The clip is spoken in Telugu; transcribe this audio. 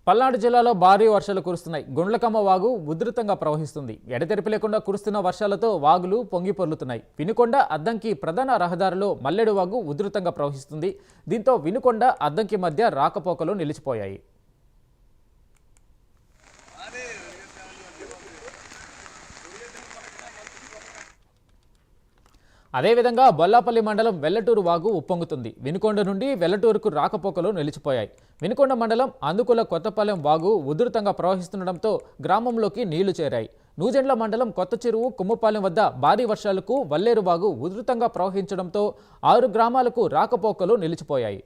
పల్నాడు జిల్లాలో భారీ వర్షాలు కురుస్తున్నాయి. గుండ్లకమ్మ వాగు ఉధృతంగా ప్రవహిస్తుంది. ఎడతెరిపి లేకుండా కురుస్తున్న వర్షాలతో వాగులు పొంగి పొర్లుతున్నాయి. వినుకొండ అద్దంకి ప్రధాన రహదారిలో మల్లెడు వాగు ఉధృతంగా ప్రవహిస్తుంది. దీంతో వినుకొండ అద్దంకి మధ్య రాకపోకలు నిలిచిపోయాయి. అదేవిధంగా బొల్లాపల్లి మండలం వెల్లటూరు వాగు ఉప్పొంగుతుంది. వినుకొండ నుండి వెల్లటూరుకు రాకపోకలు నిలిచిపోయాయి. వినుకొండ మండలం అందుకుల కొత్తపాలెం వాగు ఉధృతంగా ప్రవహిస్తుండటంతో గ్రామంలోకి నీళ్లు చేరాయి. నూజెండ్ల మండలం కొత్త చెరువు కుమ్మపాలెం వద్ద భారీ వర్షాలకు వల్లేరు వాగు ఉధృతంగా ప్రవహించడంతో 6 గ్రామాలకు రాకపోకలు నిలిచిపోయాయి.